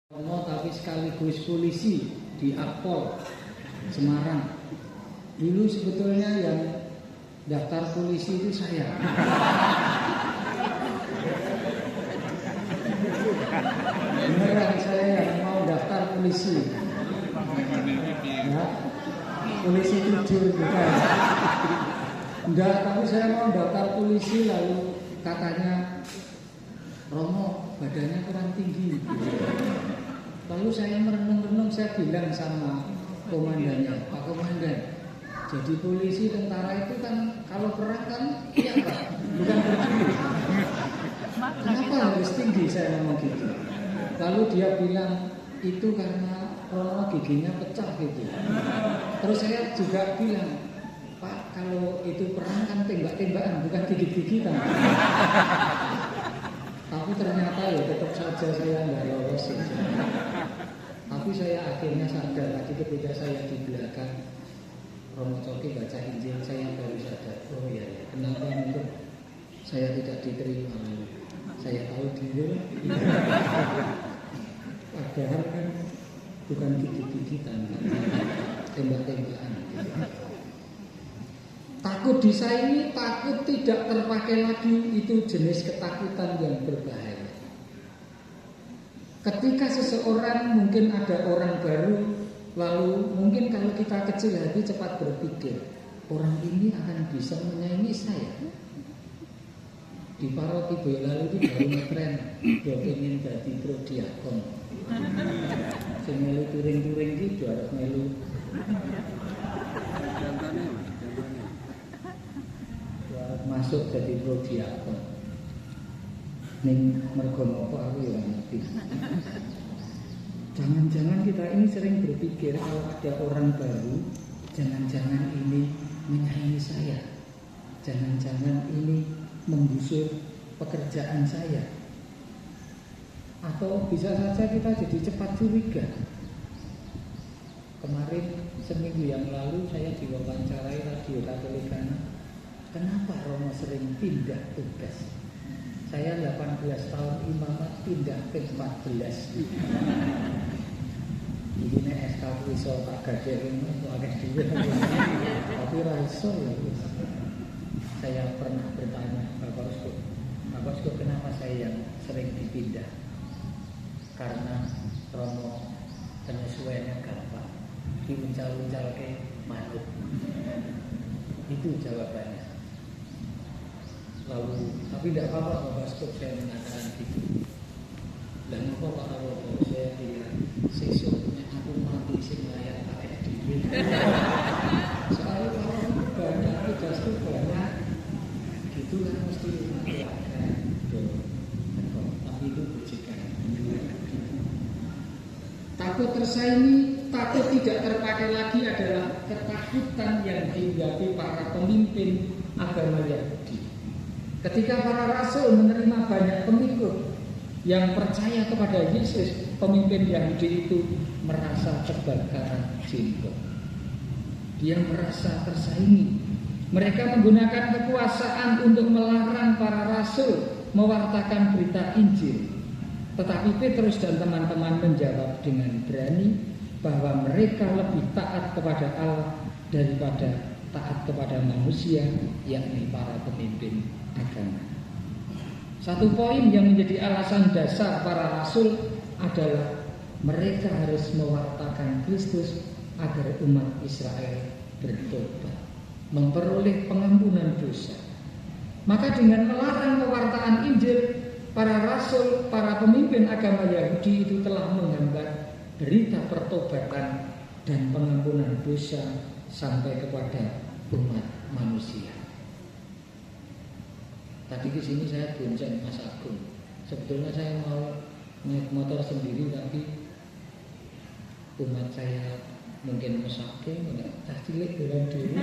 Tapi sekaligus polisi di Akpol Semarang. Dulu sebetulnya yang daftar polisi itu saya. Beneran saya yang mau daftar polisi. Ya, polisi jujur bukan. Enggak, tapi saya mau daftar polisi lalu katanya Romo badannya kurang tinggi. Lalu saya merenung-renung, saya bilang sama komandannya, Pak Komandan, jadi polisi tentara itu kan kalau perang kan iya Pak, bukan berdiri. Kenapa harus tinggi, saya ngomong gitu. Lalu dia bilang itu karena Romo giginya pecah gitu. Terus saya juga bilang, Pak kalau itu perang kan tembak-tembakan bukan gigit-gigitan. Tapi ternyata ya tetap saja saya nggak lolos ya. Tapi saya akhirnya sadar tadi ketika saya di belakang Romo Coki baca Injil, saya baru sadar, oh ya, kenapa mungkin saya tidak diterima. Saya tahu diri, padahal kan bukan gigit-gigitan, tembak-tembakan. Takut disaingi, takut tidak terpakai lagi, itu jenis ketakutan yang berbahaya. Ketika seseorang mungkin ada orang baru, lalu mungkin kalau kita kecil hati cepat berpikir, orang ini akan bisa menyaingi saya. Di paroki lalu itu baru ngetren, dia ingin jadi prodiakon. Saya melu turing-turing gitu, harus melu. Masuk jadi prodiakon. Ning mergo nopo aku ya ngerti. Jangan-jangan kita ini sering berpikir kalau ada orang baru, jangan-jangan ini menyaingi saya. Jangan-jangan ini menggusur pekerjaan saya. Atau bisa saja kita jadi cepat curiga. Kemarin seminggu yang lalu saya diwawancarai Radio Katolikana. Kenapa Romo sering pindah tugas? Saya 18 tahun imamat pindah ke 14. Ini SK iso tak gade untuk akeh dhewe. Tapi ra iso ya. Saya pernah bertanya Bapak Uskup, kenapa saya yang sering dipindah? Karena Romo penyesuaiannya gampang. Diuncal-uncalke manut. Itu jawabannya. Lalu, tapi tidak apa-apa Bapak Uskup saya mengatakan gitu. Dan apa Pak Romo saya bilang sesuknya aku mati sing layak pakai diri. Soalnya kalau banyak tugasku banyak, gitu kan mesti ada. Tapi itu bujikan. Takut tersaingi, takut tidak terpakai lagi adalah ketakutan yang dihadapi para pemimpin agama Yahudi. Ketika para rasul menerima banyak pengikut yang percaya kepada Yesus, pemimpin Yahudi itu merasa terbakaran jenggot. Dia merasa tersaingi. Mereka menggunakan kekuasaan untuk melarang para rasul mewartakan berita Injil. Tetapi Petrus dan teman-teman menjawab dengan berani bahwa mereka lebih taat kepada Allah daripada taat kepada manusia, yakni para pemimpin agama. Satu poin yang menjadi alasan dasar para rasul adalah mereka harus mewartakan Kristus agar umat Israel bertobat, memperoleh pengampunan dosa. Maka dengan melarang pewartaan Injil, para rasul, para pemimpin agama Yahudi itu telah menghambat berita pertobatan dan pengampunan dosa sampai kepada umat manusia. Tadi ke sini saya bonceng Mas Agung. Sebetulnya saya mau naik motor sendiri, tapi umat saya mungkin mesake, tak cilik dengan diri.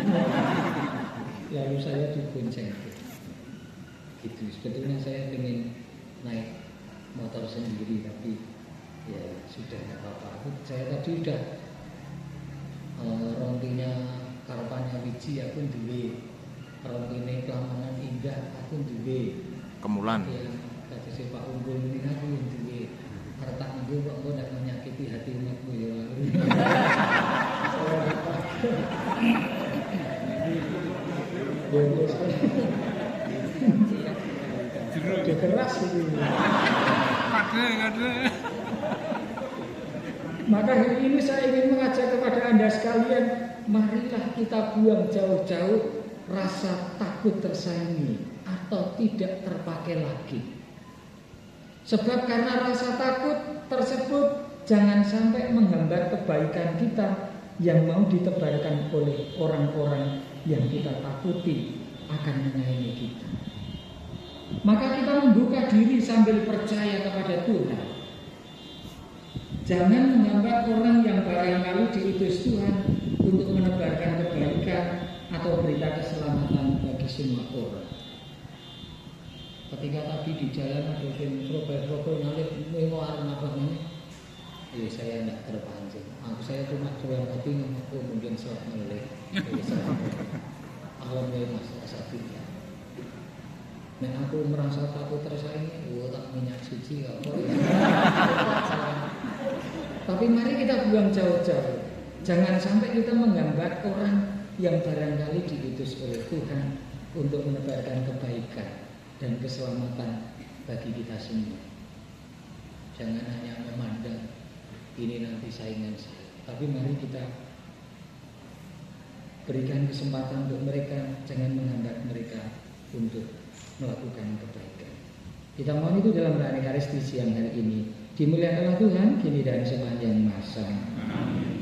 Lalu saya dibonceng. Gitu. Sebetulnya saya ingin naik motor sendiri, tapi ya sudah tidak apa-apa. Saya tadi udah rompinya Karpanya Wiji aku duwe. Rompine Kelamanan Indah aku duwe. Kemulan. Ya, kata Pak Unggul ini aku duwe. Harta Aku kok tidak menyakiti hati umatmu ya. Dia keras itu. Maka hari ini saya ingin mengajak kepada Anda sekalian, marilah kita buang jauh-jauh rasa takut tersaingi atau tidak terpakai lagi. Sebab karena rasa takut tersebut jangan sampai menghambat kebaikan kita yang mau ditebarkan oleh orang-orang yang kita takuti akan menyayangi kita. Maka kita membuka diri sambil percaya kepada Tuhan. Jangan menghambat orang yang barangkali diutus Tuhan untuk menebarkan kebaikan atau berita keselamatan bagi semua orang. Ketika tadi di jalan ada yang serobot ngalih mengeluarkan apa ini, saya tidak terpancing. Saya cuma doang tapi aku mungkin sok ngelih. Alhamdulillah masuk sapi. Nek aku merasa takut tersaingi, tak minyak suci apa. Tapi mari kita buang jauh-jauh. Jangan sampai kita menghambat orang yang barangkali diutus oleh Tuhan untuk menebarkan kebaikan dan keselamatan bagi kita semua. Jangan hanya memandang ini nanti saingan saya, tapi mari kita berikan kesempatan untuk mereka, jangan menghambat mereka untuk melakukan kebaikan. Kita mohon itu dalam rangka Ekaristi siang hari ini. Dimuliakanlah Tuhan kini dan sepanjang masa. Amin.